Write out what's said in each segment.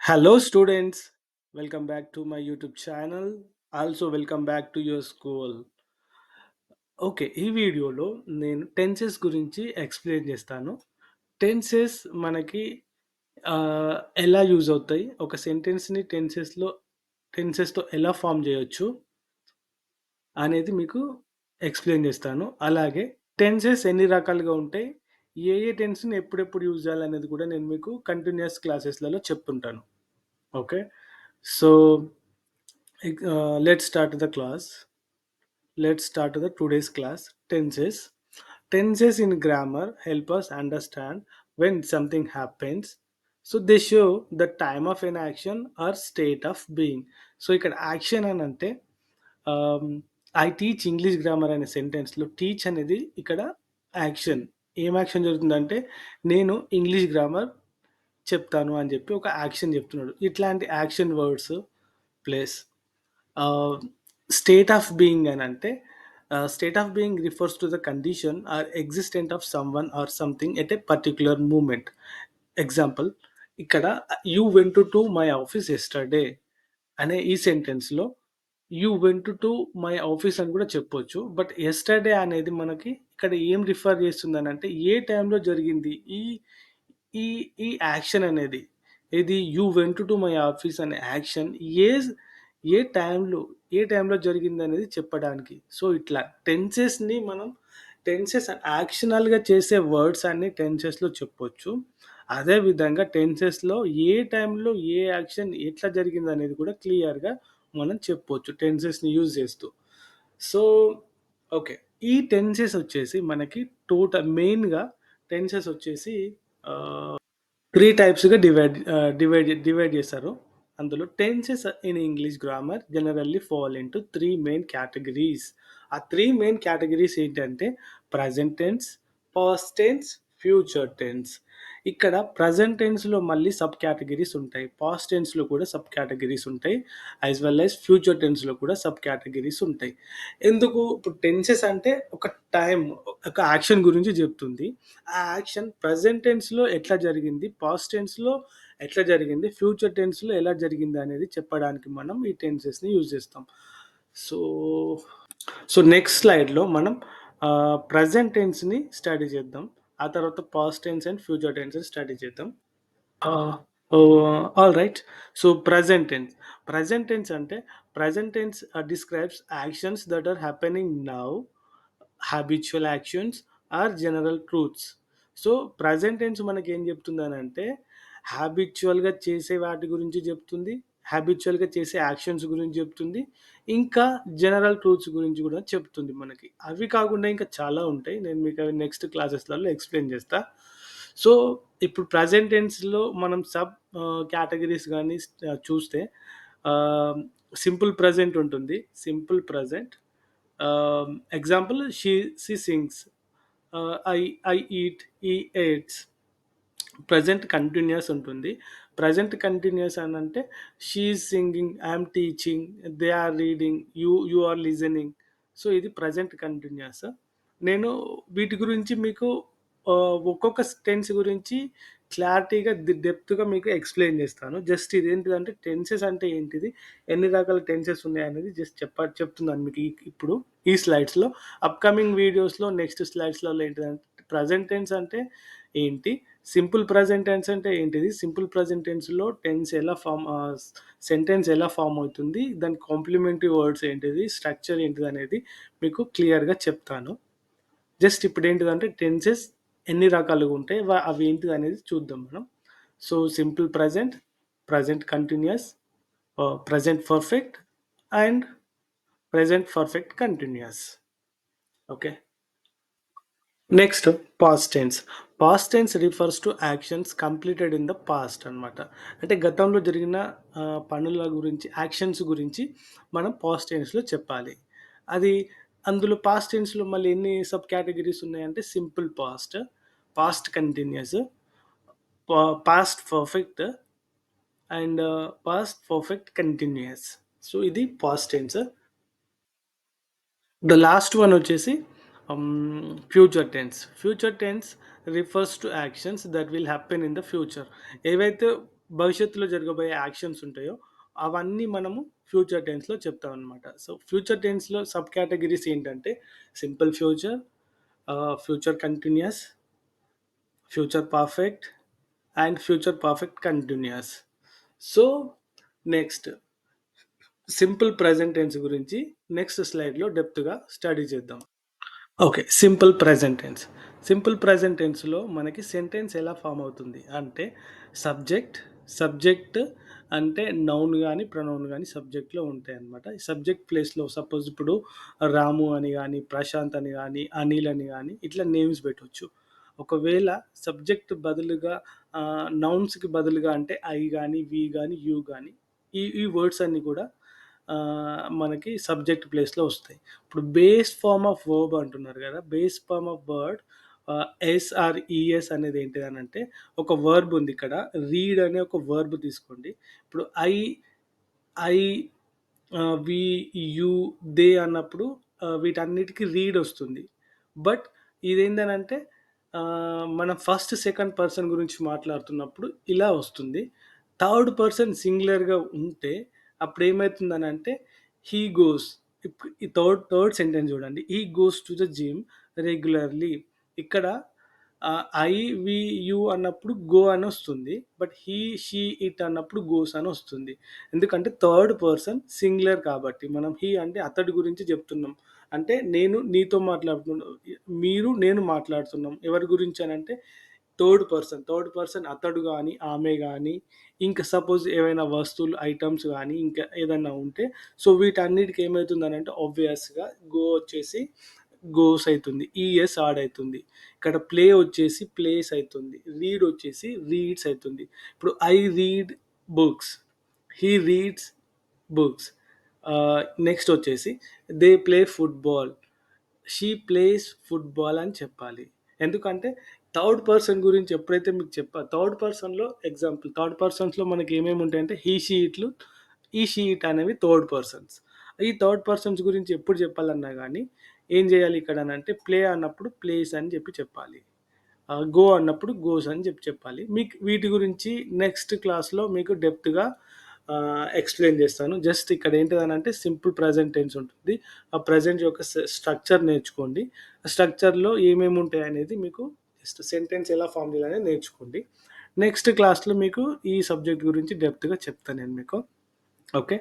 Hello, students. Welcome back to my YouTube channel. Also, welcome back to your school. Okay. ఈ వీడియోలో నేను tenses గురించి explain చేస్తాను. Tenses మనకి ఎలా యూజ్ అవుతాయి? ఒక సెంటెన్స్‌ని టెన్సెస్‌తో ఎలా ఫార్మ్ చేయొచ్చు? అనేది మీకు ఎక్స్‌ప్లెయిన్ చేస్తాను. అలాగే టెన్సెస్ ఎన్ని రకాలుగా ఉంటాయి? ఏ టెన్స్‌ని ఎప్పుడెప్పుడు యూజ్ చేయాలనేది కూడా నేను మీకు కంటిన్యూయస్ క్లాసెస్‌లలో చెప్తుంటాను. Okay. So, let's start the class. Let's start the today's class. Tenses. Tenses in grammar help us understand when something happens. So they show the time of an action or state of being. So ఇక్కడ action అని అంటే I teach English grammar అనే సెంటెన్స్లో teach అనేది ఇక్కడ action. ఏం action జరుగుతుందంటే నేను English grammar చెప్తాను అని చెప్పి ఒక యాక్షన్ చెప్తున్నాడు. ఇట్లాంటి action words plus state of being అని అంటే state of being refers to the condition or existent of someone or something at a particular moment. Example ఇక్కడ you went to my office yesterday అనే ఈ సెంటెన్స్లో you went to my office అని కూడా చెప్పొచ్చు. But yesterday అనేది మనకి ఇక్కడ ఏం రిఫర్ చేస్తుంది అంటే ఏ టైంలో జరిగింది ఈ ఈ ఈ యాక్షన్ అనేది. ఇది you went to my office అనే యాక్షన్ ఏ ఏ టైంలో ఏ టైంలో జరిగిందనేది చెప్పడానికి. సో, ఇట్లా టెన్సెస్‌ని మనం టెన్సెస్ యాక్షనల్‌గా చేసే వర్డ్స్ అన్ని టెన్సెస్‌లో చెప్పొచ్చు. అదే విధంగా టెన్సెస్‌లో ఏ టైంలో ఏ యాక్షన్ ఎట్లా జరిగిందనేది కూడా క్లియర్‌గా మనం చెప్పొచ్చు టెన్సెస్‌ని యూజ్ చేస్తూ. So, okay. ఈ టెన్సెస్ వచ్చేసి మనకి మెయిన్‌గా టెన్సెస్ వచ్చేసి ఆహ్ 3 టైప్స్‌గా డివైడ్ చేశారు. అందులో tenses in English grammar generally fall into 3 main categories. ఆ 3 మెయిన్ కేటగరీస్ ఏంటంటే present tense, past tense, future tense. ఇక్కడ ప్రెజెంట్ టెన్స్‌లో మళ్ళీ సబ్ కేటగరీస్ ఉంటాయి. పాస్ట్ టెన్స్‌లో కూడా సబ్ కేటగరీస్ ఉంటాయి. యాస్ వెల్ యాస్ ఫ్యూచర్ టెన్స్‌లో కూడా సబ్ కేటగరీస్ ఉంటాయి. ఎందుకు? ఇప్పుడు టెన్సెస్ అంటే ఒక టైం, ఒక యాక్షన్ గురించి చెప్తుంది. ఆ యాక్షన్ ప్రెజెంట్ టెన్స్‌లో ఎట్లా జరిగింది, పాస్ట్ టెన్స్‌లో ఎట్లా జరిగింది, ఫ్యూచర్ టెన్స్‌లో ఎలా జరిగింది అనేది చెప్పడానికి మనం ఈ టెన్సెస్‌ని యూజ్ చేస్తాం. సో, నెక్స్ట్ స్లైడ్‌లో మనం ప్రెజెంట్ టెన్స్‌ని స్టడీ చేద్దాం. ఆ తర్వాత పాస్ట్ టెన్స్ అండ్ ఫ్యూచర్ టెన్స్‌ని స్టడీ చేద్దాం. All right. So, present tense. Present tense describes actions that are happening now, habitual actions or general truths. So, present tense మనకేం చెప్తుందనంటే, హ్యాబిచువల్‌గా చేసే వాటి గురించి చెప్తుంది. హ్యాబిచువల్‌గా చేసే యాక్షన్స్ గురించి చెప్తుంది. ఇంకా జనరల్ ట్రూత్స్ గురించి కూడా చెప్తుంది మనకి. అవి కాకుండా ఇంకా చాలా ఉంటాయి. నేను మీకు అవి నెక్స్ట్ క్లాసెస్‌లలో ఎక్స్‌ప్లెయిన్ చేస్తా. సో, ఇప్పుడు ప్రెజెంట్ టెన్స్‌లో మనం కేటగరీస్ గాని చూస్తే ఆహ్, సింపుల్ ప్రెజెంట్ ఉంటుంది. Simple present. Example she sings. I I eat, he eats. Present continuous ఉంటుంది. ప్రెజెంట్ కంటిన్యూయస్ అనంటే she is singing, I am teaching, they are reading, you are listening. So, ఇది present continuous. నేను వీటి గురించి మీకు ఒక్కొక్క tense గురించి క్లారిటీగా డెప్త్‌గా మీకు ఎక్స్‌ప్లెయిన్ చేస్తాను. జస్ట్ ఇదేంటిదంటే టెన్సెస్ అంటే ఏంటిది? ఎన్ని రకాల టెన్సెస్ ఉన్నాయనేది జస్ట్ చెప్తున్నాను మీకు ఇప్పుడు ఈ స్లైడ్స్‌లో. అప్‌కమింగ్ వీడియోస్‌లో నెక్స్ట్ స్లైడ్స్‌లలో ఏంటిదంటే ప్రెజెంట్ టెన్స్ అంటే ఏంటి? సింపుల్ ప్రెజెంట్ టెన్స్ అంటే ఏంటిది? సింపుల్ ప్రెజెంట్ టెన్స్‌లో సెంటెన్స్ ఎలా ఫార్మ్ అవుతుంది? దాని కాంప్లిమెంటరీ వర్డ్స్ ఏంటిది? స్ట్రక్చర్ ఏంటిదనేది మీకు క్లియర్‌గా చెప్తాను. జస్ట్ ఇప్పుడేంటిదంటే టెన్సెస్ ఎన్ని రకాలుగా ఉంటాయి? అవి ఏంటిదనేది చూద్దాం మనం. So, simple present, present continuous, present perfect and present perfect continuous. Okay. Next past tense. Past tense refers to actions completed in the past అనమాట. అంటే గతంలో జరిగిన పనుల గురించి, యాక్షన్స్ గురించి మనం పాస్ట్ టెన్స్‌లో చెప్పాలి. అది అందులో పాస్ట్ టెన్స్‌లో మళ్ళీ ఎన్ని సబ్ కేటగరీస్ ఉన్నాయంటే simple past, past continuous, past perfect and past perfect continuous. So, ఇది past tense. The last one వచ్చేసి future tense. Future tense refers to actions that will happen in the future. ఏవైతే భవిష్యత్తులో జరగబోయే actions ఉంటాయో అవన్నీ మనము future టెన్స్‌లో చెప్తామనమాట. సో, ఫ్యూచర్ టెన్స్‌లో సబ్ కేటగరీస్ ఏంటంటే simple future, future continuous, future perfect and future perfect continuous. So, next simple present tense గురించి నెక్స్ట్ స్లైడ్‌లో డెప్త్‌గా స్టడీ చేద్దాం. Okay. Simple present tense. Simple present టెన్స్‌లో మనకి సెంటెన్స్ ఎలా ఫార్మ్ అవుతుంది అంటే సబ్జెక్ట్, సబ్జెక్ట్ అంటే నౌన్ గాని, ప్రొనౌన్ గాని సబ్జెక్ట్‌లో ఉంటాయన్నమాట. ఈ సబ్జెక్ట్ ప్లేస్‌లో సపోజ్ ఇప్పుడు రాము అని గాని, ప్రశాంత్ అని గాని, అనిల్ అని గాని ఇట్లా నేమ్స్ పెట్టొచ్చు. ఒకవేళ సబ్జెక్ట్ బదులుగా నౌన్స్‌కి బదులుగా అంటే ఐ గాని, వి గాని, యూ గాని ఈ ఈ వర్డ్స్ అన్నీ కూడా మనకి సబ్జెక్ట్ ప్లేస్‌లో వస్తాయి. ఇప్పుడు బేస్ ఫార్మ్ ఆఫ్ వర్బ్ అంటున్నారు గదా! Base form of word S or E S అనేది ఏంటిదనంటే ఒక వర్బ్ ఉంది ఇక్కడ. రీడ్ అనే ఒక వర్బ్ తీసుకోండి. ఇప్పుడు ఐ వి, యూ, దే అన్నప్పుడు వీటన్నిటికి రీడ్ ఒస్తుంది. బట్ ఇదేందనంటే మనం ఫస్ట్, సెకండ్ పర్సన్ గురించి మాట్లాడుతున్నప్పుడు ఇలా వస్తుంది. థర్డ్ పర్సన్ సింగులర్‌గా ఉంటే అప్పుడేమైతుందనంటే హీ గోస్ ఈ థర్డ్ సెంటెన్స్ చూడండి. He goes to the gym రెగ్యులర్‌లీ. ఇక్కడ ఐ, వి, యూ అన్నప్పుడు గో అనొస్తుంది. బట్ హీ, షీ, ఇట్ అన్నప్పుడు గోస్ అనొస్తుంది. ఎందుకంటే థర్డ్ పర్సన్ సింగులర్ కాబట్టి. మనం హీ అంటే అతడి గురించి చెప్తున్నాం. అంటే నేను నీతో మాట్లాడుతున్నా మీరు, నేను మాట్లాడుతున్నాం. ఎవరి గురించి అనంటే థర్డ్ పర్సన్. థర్డ్ పర్సన్ అతడు గాని, ఆమె గాని, ఇంకా సపోజ్ ఏవైనా వస్తువులు, ఐటెమ్స్ గాని ఇంకా ఏదన్నా ఉంటే సో వీటన్నిటికి ఏమైతుందనంటే ఆబ్వియస్‌గా గో వచ్చేసి గోస్ అయితుంది. ఈఎస్ యాడ్ అయితుంది. ఇక్కడ ప్లే వచ్చేసి ప్లేస్ అయితుంది. రీడ్ వచ్చేసి రీడ్స్ అయితుంది. ఇప్పుడు I read books. He reads books. Next వచ్చేసి they play football. She plays football అని చెప్పాలి. ఎందుకంటే థర్డ్ పర్సన్ గురించి ఎప్పుడైతే మీకు థర్డ్ పర్సన్‌లో ఎగ్జాంపుల్ థర్డ్ పర్సన్స్‌లో మనకి ఏమేమి ఉంటాయంటే హీ, షీ, ఇట్లు, ఈ, షీ, ఇట్ అనేవి థర్డ్ పర్సన్స్. ఈ థర్డ్ పర్సన్స్ గురించి ఎప్పుడు చెప్పాలన్నా గానీ ఏం చేయాలి ఇక్కడ అనంటే ప్లే అన్నప్పుడు ప్లేస్ అని చెప్పాలి. గో అన్నప్పుడు గోస్ అని చెప్పాలి. మీకు వీటి గురించి నెక్స్ట్ క్లాస్‌లో మీకు డెప్త్‌గా ఎక్స్‌ప్లెయిన్ చేస్తాను. జస్ట్ ఇక్కడ ఏంటిదనంటే సింపుల్ ప్రెజెంట్ టెన్స్ ఉంటుంది. ఆ ప్రెజెంట్ యొక్క స్ట్రక్చర్ నేర్చుకోండి. ఆ స్ట్రక్చర్‌లో ఏమేమి ఉంటాయనేది మీకు జస్ట్ సెంటెన్స్ ఎలా ఫార్మ్ చేయాలనేది నేర్చుకోండి. నెక్స్ట్ క్లాస్‌లో మీకు ఈ సబ్జెక్ట్ గురించి డెప్త్‌గా చెప్తాను నేను మీకు. Okay.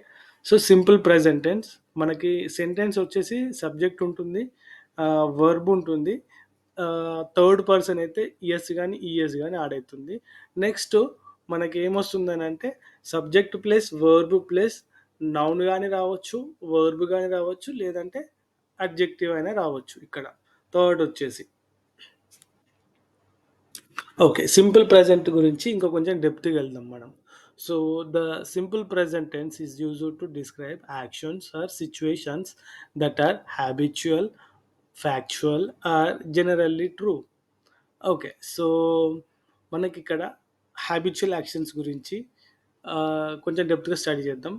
So, simple present tense మనకి సెంటెన్స్ వచ్చేసి సబ్జెక్ట్ ఉంటుంది. వర్బ్ ఉంటుంది. థర్డ్ పర్సన్ అయితే యెస్ గాని, ఈఎస్ గాని యాడ్ అయితుంది. నెక్స్ట్ మనకేమొస్తుందనంటే subject plus verb plus noun గాని రావచ్చు, వర్బ్ గాని రావచ్చు, లేదంటే అడ్జెక్టివ్ అయినా రావచ్చు ఇక్కడ. థర్డ్ వచ్చేసి. ఓకే. సింపుల్ ప్రెజెంట్ గురించి ఇంకా కొంచెం డెప్త్‌గా వెళ్దాం మనం. So, the simple present tense is used to describe actions or situations that are habitual, factual or generally true. Okay. So, మనకిక్కడ హ్యాబిచువల్ యాక్షన్స్ గురించి కొంచెం డెప్త్‌గా స్టడీ చేద్దాం.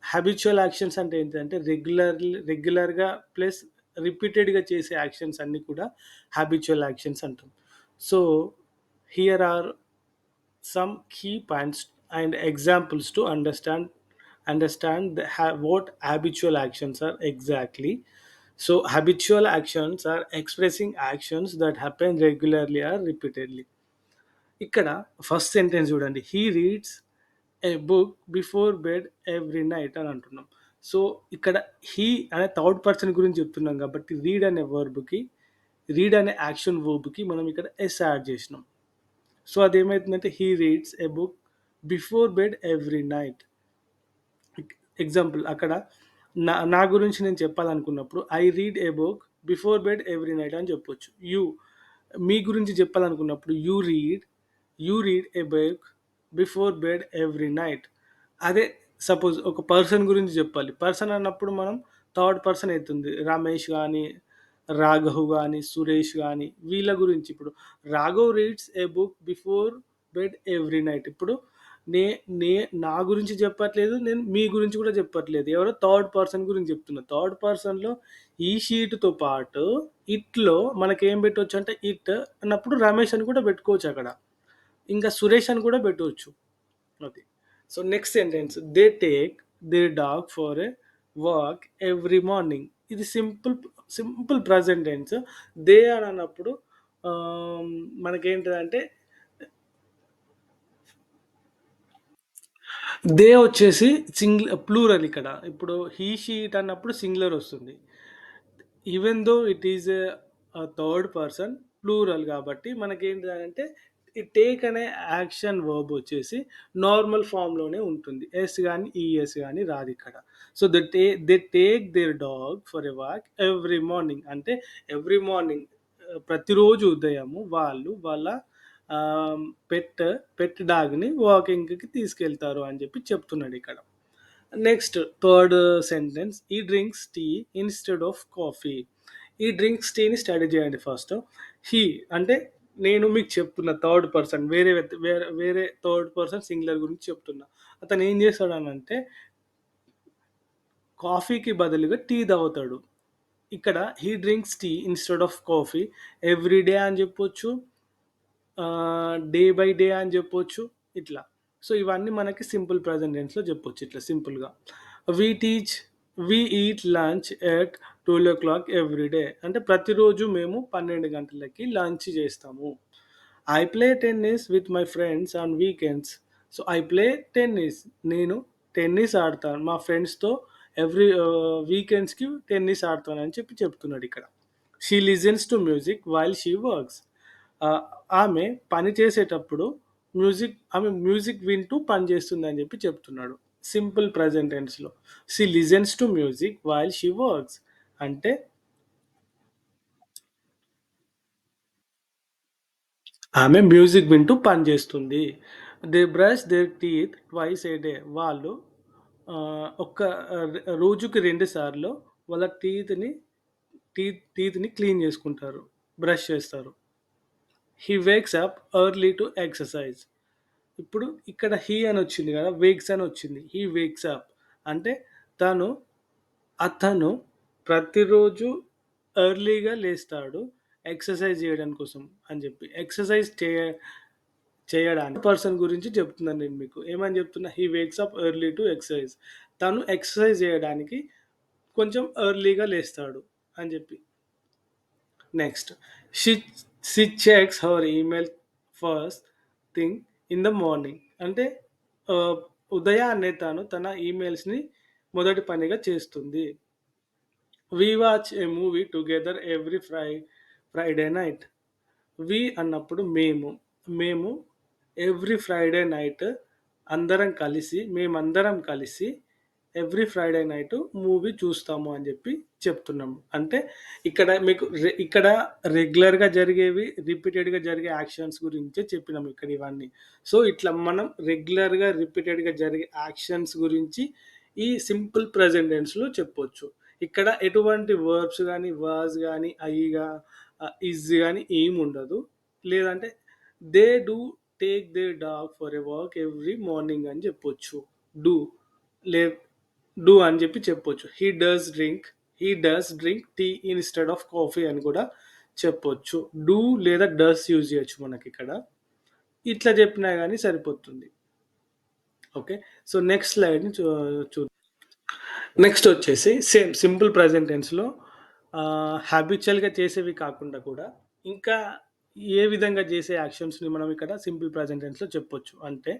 హ్యాబిచువల్ యాక్షన్స్ అంటే ఏంటంటే రెగ్యులర్‌గా ప్లస్ రిపీటెడ్‌గా చేసే యాక్షన్స్ అన్నీ కూడా హ్యాబిచువల్ యాక్షన్స్ అంటాం. So, here are some key points and examples to understand what habitual actions are exactly. So habitual actions are expressing actions that happen regularly or repeatedly. ఇక్కడ first sentence చూడండి. He reads a book before bed every night అని అంటున్నాం. So ఇక్కడ he అనే third person గురించి చెప్తున్నాం కాబట్టి read అనే యాక్షన్ వర్బ్కి మనం ఇక్కడ ఎస్ యాడ్ చేసినాం. సో అదేమైతుందంటే he reads a book before bed every night. Example అక్కడ నా గురించి నేను చెప్పాలనుకున్నప్పుడు I read a book before bed every night అని చెప్పొచ్చు. మీ గురించి చెప్పాలనుకున్నప్పుడు you read a book before bed every night. అదే సపోజ్ ఒక పర్సన్ గురించి చెప్పాలి. పర్సన్ అన్నప్పుడు మనం థర్డ్ పర్సన్ అయితుంది. రమేష్ గానీ, రాఘవ్ గానీ, సురేష్ గానీ వీళ్ళ గురించి ఇప్పుడు Raghav reads a book before bed every night. ఇప్పుడు నే నే నా గురించి చెప్పట్లేదు. నేను మీ గురించి కూడా చెప్పట్లేదు. ఎవరో థర్డ్ పర్సన్ గురించి చెప్తున్నా. థర్డ్ పర్సన్‌లో ఈ షీట్‌తో పాటు ఇట్‌లో మనకేం పెట్టొచ్చంటే ఇట్ అన్నప్పుడు రమేష్ అని కూడా పెట్టుకోవచ్చక్కడ. ఇంకా సురేష్ అని కూడా పెట్టొచ్చు. అది. So next sentence, they take the dog for a walk every morning. ఇది సింపుల్ ప్రజెంట్ టెన్స్. దే అని అన్నప్పుడు మనకేంటిదంటే దే వచ్చేసి ప్లూరల్ ఇక్కడ. ఇప్పుడు హీ షీ ఇట్ అన్నప్పుడు సింగులర్ వస్తుంది. Even though it is third person plural కాబట్టి మనకేంటిదంటే ఈ టేక్ అనే యాక్షన్ వర్బ్ వచ్చేసి నార్మల్ ఫామ్‌లోనే ఉంటుంది. ఎస్ గాని, ఈఎస్ గాని రాదు ఇక్కడ. So they take their dog for a walk every morning అంటే ఎవ్రీ మార్నింగ్ ప్రతిరోజు ఉదయము వాళ్ళు వాళ్ళ పెట్ పెట్ డాగ్‌ని వాకింగ్‌కి తీసుకెళ్తారు అని చెప్పి చెప్తున్నాడు ఇక్కడ. Next third sentence, he drinks tea instead of coffee. ఈ డ్రింక్స్ టీని స్టడీ చేయండి ఫస్ట్. హీ అంటే నేను మీకు చెప్తున్నా థర్డ్ పర్సన్, వేరే థర్డ్ పర్సన్ సింగులర్ గురించి చెప్తున్నా. అతను ఏం చేస్తాడనంటే కాఫీకి బదులుగా టీ తాగుతాడు. ఇక్కడ he drinks tea instead of coffee every day అని చెప్పొచ్చు. డే బై డే అని చెప్పొచ్చు ఇట్లా. సో ఇవన్నీ మనకి సింపుల్ ప్రెజెంట్ టెన్స్‌లో చెప్పొచ్చు ఇట్లా సింపుల్‌గా. We teach we eat lunch at 12:00 every day అంటే ప్రతిరోజు మేము 12 గంటలకి లంచ్ చేస్తాము. I play tennis with my friends on weekends. So I play tennis, నేను టెన్నిస్ ఆడతాను మా ఫ్రెండ్స్‌తో ఎవ్రీ వీకెండ్స్‌కి టెన్నిస్ ఆడతానని చెప్పి చెప్తున్నాడు ఇక్కడ. She listens to music while she works. ఆమె పని చేసేటప్పుడు ఆమె మ్యూజిక్ వింటూ పని చేస్తుందని చెప్పి చెప్తున్నాడు సింపుల్ ప్రజెంట్ టెన్స్‌లో. She listens to music while she works అంటే ఆమె మ్యూజిక్ వింటూ పని చేస్తుంది. They brush their teeth twice a day. వాళ్ళు ఒక్క రోజుకి 2 సార్లు వాళ్ళ టీత్‌ని క్లీన్ చేసుకుంటారు. బ్రష్ చేస్తారు. He wakes up early to exercise. ఇప్పుడు ఇక్కడ హీ అని వచ్చింది కదా, వేక్స్ అని వచ్చింది. హీ వేక్స్ అప్ అంటే తను అతను ప్రతిరోజు ఎర్లీగా లేస్తాడు ఎక్సర్సైజ్ చేయడం కోసం అని చెప్పి. ఎక్సర్సైజ్ చేయడానికి పర్సన్ గురించి చెప్తున్నాను నేను మీకు. ఏమని చెప్తున్నా, he wakes up early to exercise. తను ఎక్సర్సైజ్ చేయడానికి కొంచెం ఎర్లీగా లేస్తాడు అని చెప్పి. Next, she she checks her email first thing in the morning అంటే ఆ, ఉదయాన్నే తాను తన ఈమెయిల్స్ని మొదటి పనిగా చేస్తుంది. We watch a movie together every Friday night. We అన్నప్పుడు మేము ఎవ్రీ ఫ్రైడే నైట్ మేమందరం కలిసి ఎవ్రీ ఫ్రైడే నైట్ మూవీ చూస్తాము అని చెప్పి చెప్తున్నాము. అంటే ఇక్కడ రెగ్యులర్గా జరిగేవి రిపీటెడ్గా జరిగే యాక్షన్స్ గురించే చెప్పినాము ఇక్కడ ఇవన్నీ. సో ఇట్లా మనం రెగ్యులర్గా రిపీటెడ్గా జరిగే యాక్షన్స్ గురించి ఈ సింపుల్ ప్రెజెంట్ టెన్స్లో చెప్పొచ్చు. ఇక్కడ ఎటువంటి వర్బ్స్ కానీ వాజ్ కానీ ఐగా ఈజ్ కానీ ఏమి ఉండదు. లేదంటే they do take the dog for a walk every morning అని చెప్పొచ్చు. డూ లే డూ అని చెప్పి చెప్పొచ్చు. He does drink tea instead of coffee అని కూడా చెప్పొచ్చు. డూ లేదా డస్ యూజ్ చేయొచ్చు మనకి ఇక్కడ. ఇట్లా చెప్పినా కానీ సరిపోతుంది. ఓకే. సో నెక్స్ట్ స్లైడ్ని చూ నెక్స్ట్ వచ్చేసి సేమ్ సింపుల్ ప్రజెంట్ టెన్స్లో హ్యాబిచువల్గా చేసేవి కాకుండా కూడా ఇంకా ఏ విధంగా చేసే యాక్షన్స్ని మనం ఇక్కడ సింపుల్ ప్రజెంట్ టెన్స్లో చెప్పొచ్చు అంటే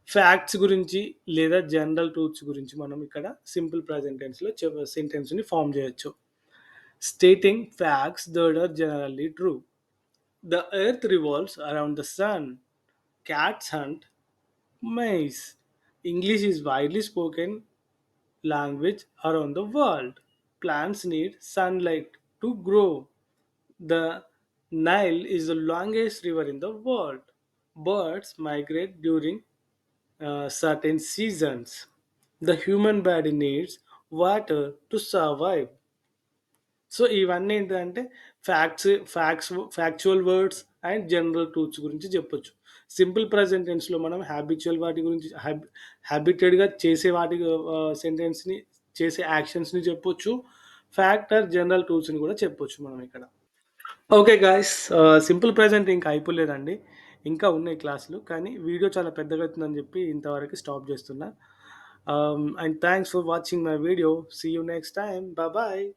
ఫ్యాక్ట్స్ గురించి లేదా జనరల్ ట్రూత్స్ గురించి మనం ఇక్కడ సింపుల్ ప్రజెంట్ టెన్స్లో సెంటెన్స్ని ఫామ్ చేయొచ్చు. Stating facts that are generally true. The earth revolves around the sun. Cats hunt mice. English is widely spoken language around the world. Plants need sunlight to grow. The Nile is the longest river in the world. Birds migrate during certain seasons. The human body needs water to survive. So ఇవన్నీ ఏంటంటే factual words and general truths గురించి చెప్పొచ్చు. Simple present టెన్స్లో మనం habitual వాటి గురించి హ్యాబిటెడ్గా చేసే వాటి సెంటెన్స్ని చేసే యాక్షన్స్ని చెప్పొచ్చు. ఫ్యాక్ట్ ఆర్ జనరల్ ట్రూత్స్ని కూడా చెప్పొచ్చు మనం ఇక్కడ. ఓకే గాయస్, సింపుల్ ప్రెజెంట్ ఇంకా అయిపోలేదండి. ఇంకా ఉన్నాయి క్లాసులు. కానీ వీడియో చాలా పెద్దగా అవుతుందని చెప్పి ఇంతవరకు స్టాప్ చేస్తున్నా. And thanks for watching my video. See you next time. Bye.